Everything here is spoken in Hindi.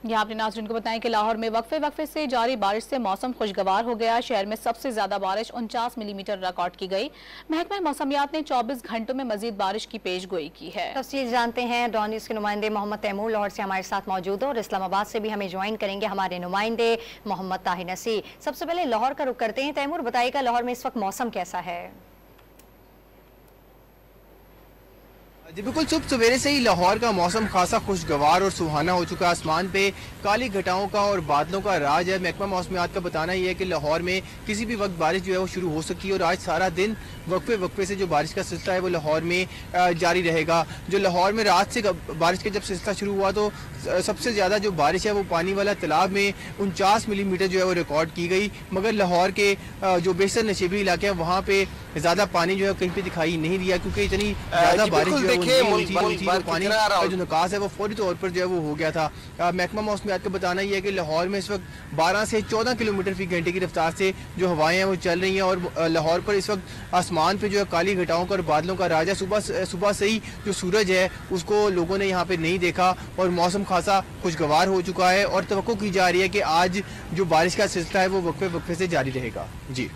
यहाँ अपने नाज़रीन को बताएं कि लाहौर में वक्फे वक्फे से जारी बारिश से मौसम खुशगवार हो गया। शहर में सबसे ज्यादा बारिश 49 मिलीमीटर रिकॉर्ड की गई। महकमा मौसमियात ने 24 घंटों में मजीद बारिश की पेशगोई की है। तफसील जानते हैं डॉन न्यूज़ के नुमाइंदे मोहम्मद तैमूर लाहौर से हमारे साथ मौजूद है और इस्लामाबाद से भी हमें ज्वाइन करेंगे हमारे नुमाइंदे मोहम्मद ताहिर नसी। सबसे पहले लाहौर का रुख करते हैं। तैमूर, बताइएगा लाहौर में इस वक्त मौसम कैसा है? जी बिल्कुल, सुबह सवेरे से ही लाहौर का मौसम खासा खुशगवार और सुहाना हो चुका है। आसमान पे काली घटाओं का और बादलों का राज है। महकमा मौसमियात का बताना यह है कि लाहौर में किसी भी वक्त बारिश जो है वो शुरू हो सकती है और आज सारा दिन वक्फे वक्फे से जो बारिश का सिलसिला है वो लाहौर में जारी रहेगा। जो लाहौर में रात से बारिश का जब सिलसिला शुरू हुआ तो सबसे ज़्यादा जो बारिश है वो पानी वाला तालाब में 49 मिलीमीटर जो है वो रिकॉर्ड की गई। मगर लाहौर के जो बेशतर नशीबी इलाके हैं वहाँ पे ज़्यादा पानी जो है कहीं पे दिखाई नहीं दिया, क्योंकि इतनी ज़्यादा बारिश जो है वो नहीं हुई थी। तो पानी का जो निकास है वो फौरी तौर पर जो है वो हो गया था। महकमा मौसमियात का बताना यह है कि लाहौर में इस वक्त 12 से 14 किलोमीटर फी घंटे की रफ्तार से जो हवाएं हैं वो चल रही हैं और लाहौर पर इस वक्त आसमान पे जो है काली घटाओं का और बादलों का राज है। सुबह से ही जो सूरज है उसको लोगों ने यहाँ पे नहीं देखा और मौसम खासा खुशगवार हो चुका है और तवक्को की जा रही है कि आज जो बारिश का सिलसिला है वो वक्फे वक्फे से जारी रहेगा। जी।